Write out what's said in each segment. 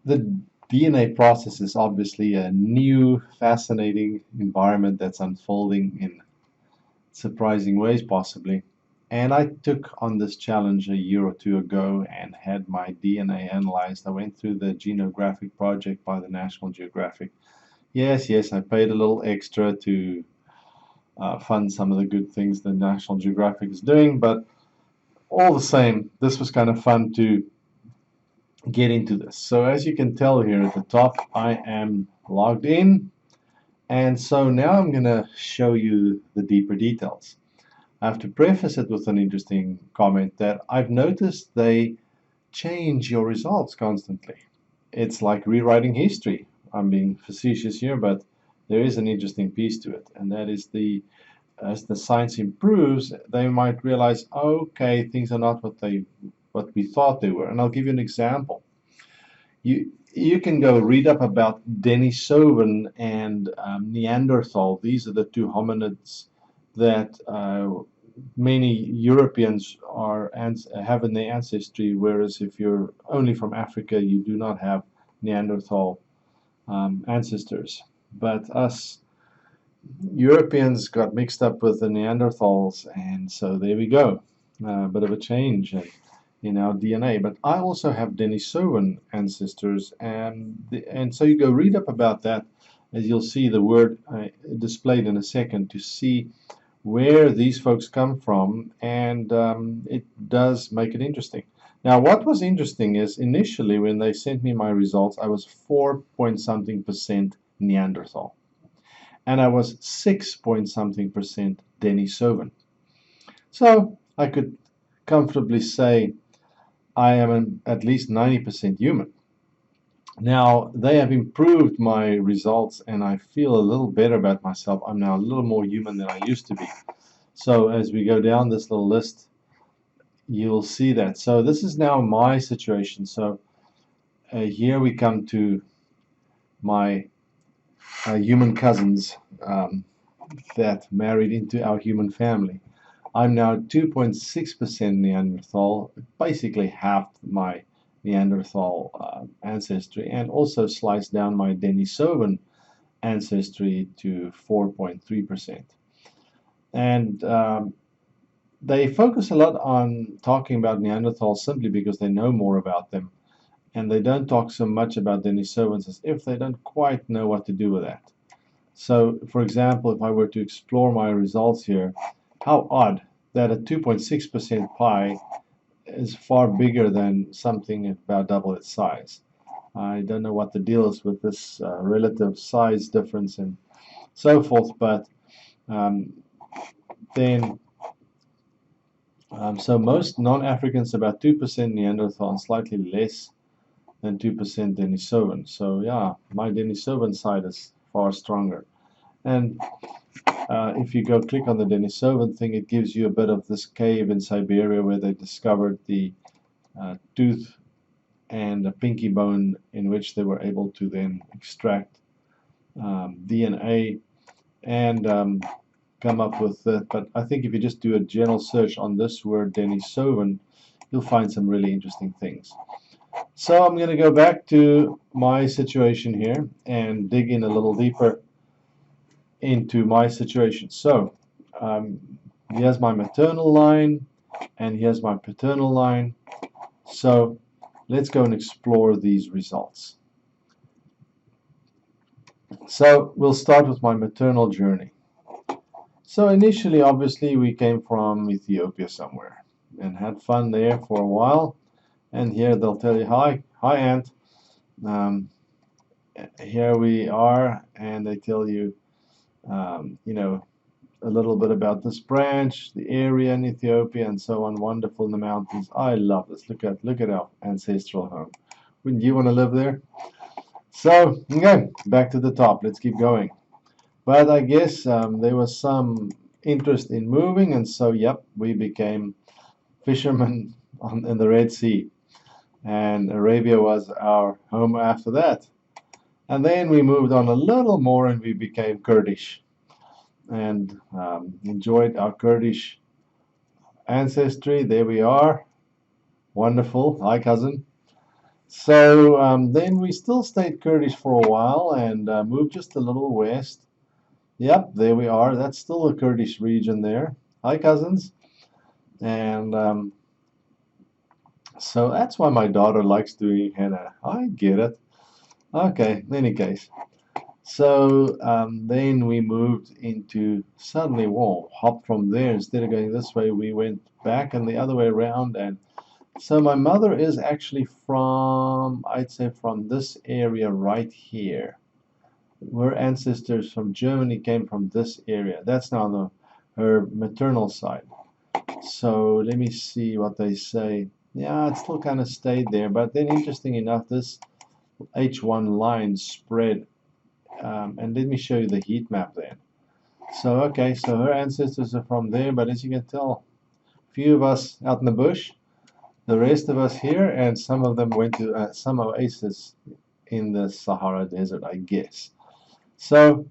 the DNA process is obviously a new, fascinating environment that's unfolding in surprising ways, possibly. And I took on this challenge a year or two ago and had my DNA analyzed. I went through the Genographic project by the National Geographic. Yes, yes, I paid a little extra to fund some of the good things the National Geographic is doing, but all the same, this was kind of fun to get into this. So as you can tell here at the top, I am logged in, and so now I'm going to show you the deeper details. I have to preface it with an interesting comment that I've noticed they change your results constantly. It's like rewriting history. I'm being facetious here, but there is an interesting piece to it, and that is as the science improves, they might realize, okay, things are not what we thought they were. And I'll give you an example. You can go read up about Denisovan and Neanderthal. These are the two hominids that many Europeans have in their ancestry, whereas if you're only from Africa, you do not have Neanderthal ancestors. But us Europeans got mixed up with the Neanderthals, and so there we go. A bit of a change in our DNA. But I also have Denisovan ancestors, and so you go read up about that, as you'll see the word displayed in a second, to see where these folks come from, and it does make it interesting. Now, what was interesting is initially when they sent me my results, I was 4 point something percent Neanderthal, and I was 6 point something percent Denisovan. So I could comfortably say I am at least 90% human. Now, they have improved my results, and I feel a little better about myself. I'm now a little more human than I used to be. So as we go down this little list, you'll see that. So this is now my situation. So here we come to my human cousins that married into our human family. I'm now 2.6% Neanderthal, basically half my Neanderthal ancestry, and also sliced down my Denisovan ancestry to 4.3%. And they focus a lot on talking about Neanderthals simply because they know more about them, and they don't talk so much about Denisovans as if they don't quite know what to do with that. So, for example, if I were to explore my results here, how odd that a 2.6% pi is far bigger than something about double its size. I don't know what the deal is with this relative size difference and so forth, but so most non-Africans about 2% Neanderthal and slightly less than 2% Denisovan. So yeah, my Denisovan side is far stronger. And if you go click on the Denisovan thing, it gives you a bit of this cave in Siberia where they discovered the tooth and a pinky bone in which they were able to then extract DNA and come up with it. But I think if you just do a general search on this word Denisovan, you'll find some really interesting things. So I'm going to go back to my situation here and dig in a little deeper into my situation. So here's my maternal line and here's my paternal line. So let's go and explore these results. So we'll start with my maternal journey. So initially, obviously, we came from Ethiopia somewhere and had fun there for a while. And here they'll tell you, hi aunt. Here we are, and they tell you, you know, a little bit about this branch, the area in Ethiopia, and so on. Wonderful in the mountains. I love this. Look at our ancestral home. Wouldn't you want to live there? So, okay, back to the top. Let's keep going. But I guess there was some interest in moving, and so, yep, we became fishermen in the Red Sea. And Arabia was our home after that. And then we moved on a little more and we became Kurdish and enjoyed our Kurdish ancestry. There we are. Wonderful. Hi, cousin. So then we still stayed Kurdish for a while and moved just a little west. Yep, there we are. That's still the Kurdish region there. Hi, cousins. And so that's why my daughter likes doing henna. I get it. Okay, in any case. So then we moved into, suddenly, whoa, hop from there. Instead of going this way, we went back and the other way around. And so my mother is actually from, I'd say, from this area right here. Her ancestors from Germany came from this area. That's now her maternal side. So let me see what they say. Yeah, it still kind of stayed there. But then, interesting enough, this H1 line spread. And let me show you the heat map then. So, okay, so her ancestors are from there, but as you can tell, a few of us out in the bush, the rest of us here, and some of them went to some oasis in the Sahara Desert, I guess. So,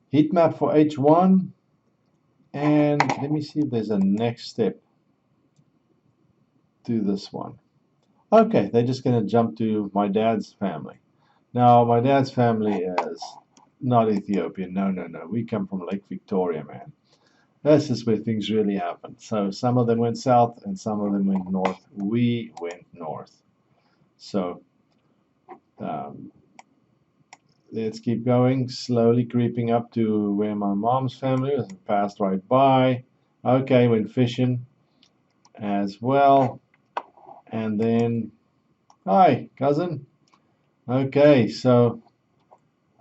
heat map for H1, and let me see if there's a next step to this one. Okay, they're just going to jump to my dad's family. Now, my dad's family is not Ethiopian. No, no, no. We come from Lake Victoria, man. This is where things really happen. So some of them went south and some of them went north. We went north. So um, let's keep going, slowly creeping up to where my mom's family was. Passed right by. Okay, went fishing as well. And then, hi, cousin. Okay, so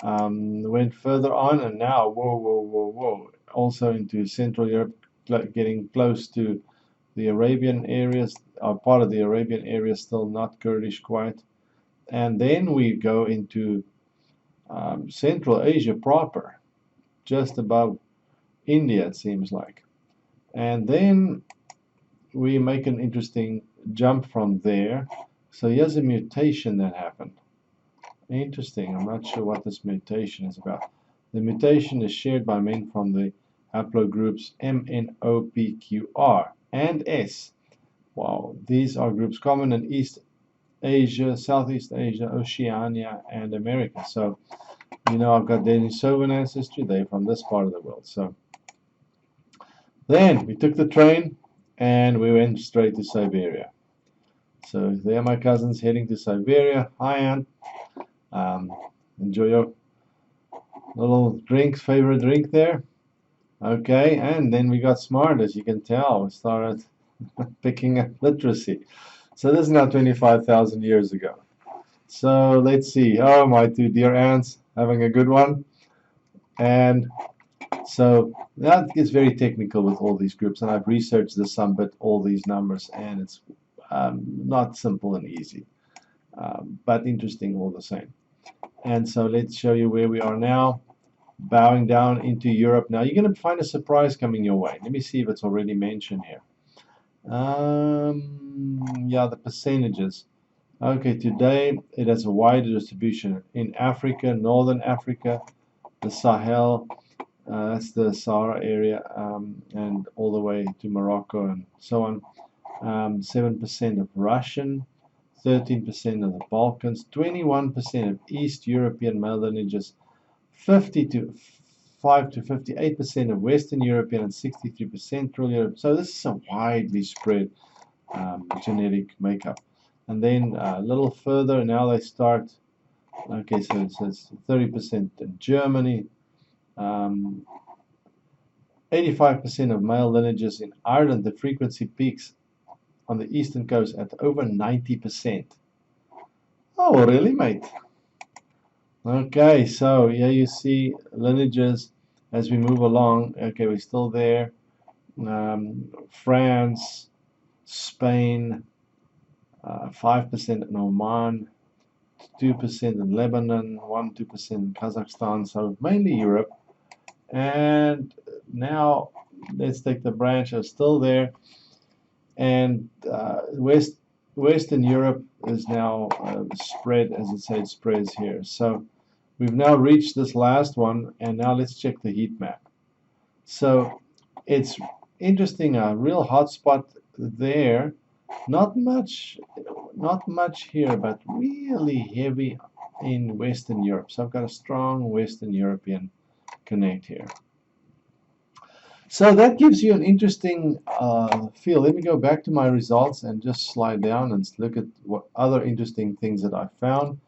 went further on, and now, whoa, whoa, whoa, whoa, also into Central Europe, getting close to the Arabian areas, part of the Arabian area, still not Kurdish quite. And then we go into Central Asia proper, just above India, it seems like. And then we make an interesting jump from there. So here's a mutation that happened. Interesting. I'm not sure what this mutation is about. The mutation is shared by men from the haplogroups MNOPQR and S. Wow, these are groups common in East Asia, Southeast Asia, Oceania, and America. So, you know, I've got Denisovan ancestry. They're from this part of the world. So then we took the train and we went straight to Siberia. So there are my cousins heading to Siberia. Hi, Aunt. Enjoy your little drinks, favorite drink there. Okay, and then we got smart, as you can tell. We started picking up literacy. So this is now 25,000 years ago. So let's see. Oh, my two dear aunts, having a good one. And so that gets very technical with all these groups, and I've researched this some bit, all these numbers, and it's not simple and easy, but interesting all the same. And so let's show you where we are now, bowing down into Europe. Now you're going to find a surprise coming your way. Let me see if it's already mentioned here. Yeah, the percentages. Okay, today it has a wider distribution in Africa, Northern Africa, the Sahel, that's the Sahara area, and all the way to Morocco and so on. 7% of Russian, 13% of the Balkans, 21% of East European male lineages, 55 to 58% of Western European, and 63% Central Europe. So this is a widely spread genetic makeup. And then a little further, now they start, okay, so it says 30% in Germany, 85% of male lineages in Ireland. The frequency peaks on the eastern coast at over 90%. Oh, really, mate? Okay, so here you see lineages as we move along. Okay, we're still there. France, Spain, 5% in Oman, 2% in Lebanon, 1-2% in Kazakhstan, so mainly Europe. And now let's take the branch, are still there. And Western Europe is now spread, as it says, spreads here. So we've now reached this last one, and now let's check the heat map. So it's interesting, a real hotspot there. Not much not much here, but really heavy in Western Europe. So I've got a strong Western European connect here. So that gives you an interesting feel. Let me go back to my results and just slide down and look at what other interesting things that I found.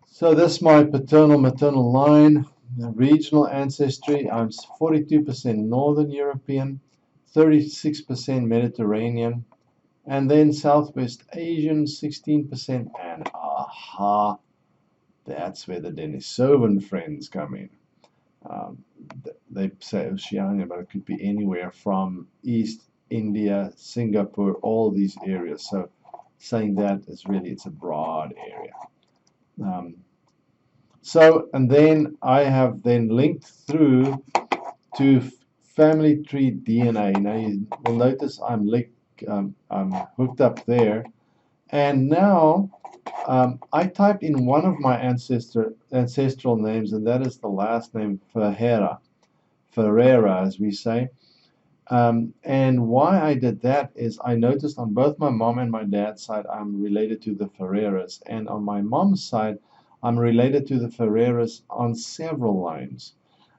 So this is my paternal-maternal line, regional ancestry. I'm 42% Northern European, 36% Mediterranean, and then Southwest Asian, 16%. And aha, that's where the Denisovan friends come in. They say Oceania, but it could be anywhere from East India, Singapore, all these areas. So saying that is really, it's a broad area. And then I have then linked through to family tree DNA. Now you will notice I'm hooked up there, and now I typed in one of my ancestral names, and that is the last name Ferreira, as we say. And why I did that is I noticed on both my mom and my dad's side I'm related to the Ferreiras, and on my mom's side I'm related to the Ferreiras on several lines.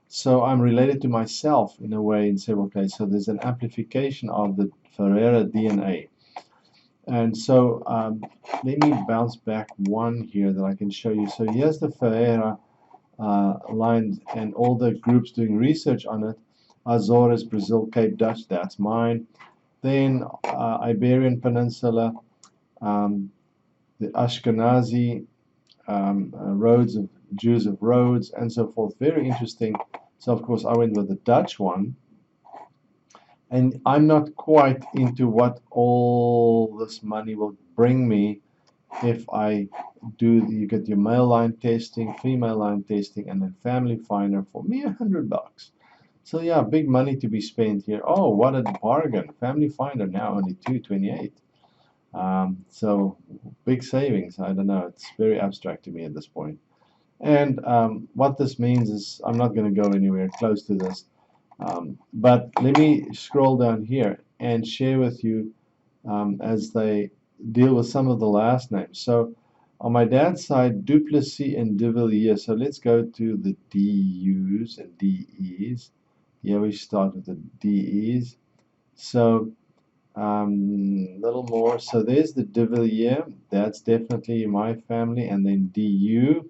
So I'm related to myself in a way in several cases. So there's an amplification of the Ferreira DNA. And so let me bounce back one here that I can show you. So here's the Ferreira line and all the groups doing research on it. Azores, Brazil, Cape Dutch, that's mine. Then Iberian Peninsula, the Ashkenazi, Rhodes of Jews of Rhodes, and so forth. Very interesting. So of course I went with the Dutch one, and I'm not quite into what all this money will bring me if I do. You get your male line testing, female line testing, and then Family Finder for me $100. So yeah, big money to be spent here. Oh, what a bargain! Family Finder now only $228. So big savings. I don't know. It's very abstract to me at this point. And what this means is I'm not going to go anywhere close to this. But let me scroll down here and share with you as they deal with some of the last names. So on my dad's side, Duplessis and De Villiers. So let's go to the DUs and DEs. Here we start with the DEs. So little more. So there's the De Villiers. That's definitely my family. And then DU.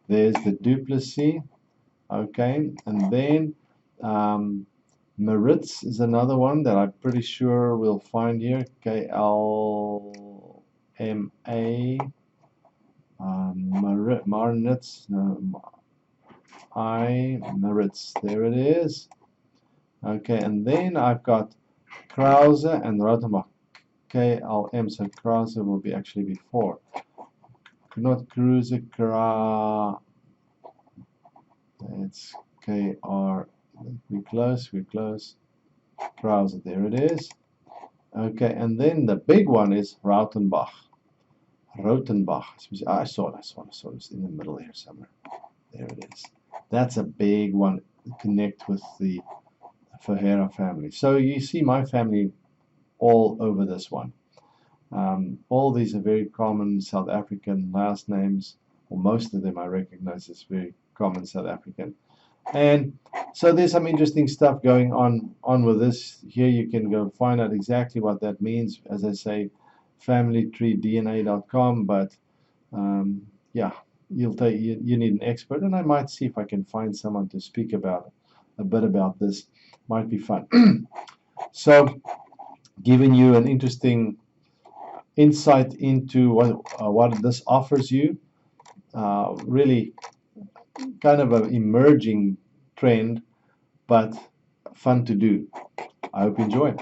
There's the Duplessis. Okay. And then Maritz is another one that I'm pretty sure we'll find here. KLMA. Marnitz. No, Maritz. There it is. Okay. And then I've got Krause and Rotenbach. KLM. So Krause will be actually before. Not Kruse, it's KR. We're close. Krause, there it is. Okay, and then the big one is Rotenbach. I saw it. It's in the middle here somewhere. There it is. That's a big one. Connect with the Ferreira family. So you see my family all over this one. All these are very common South African last names, or most of them I recognize as very common South African. And so there's some interesting stuff going on with this. Here you can go find out exactly what that means. As I say, FamilyTreeDNA.com, but yeah, you need an expert, and I might see if I can find someone to speak about a bit about this. Might be fun. So, giving you an interesting insight into what this offers you. Really kind of an emerging trend, but fun to do. I hope you enjoy.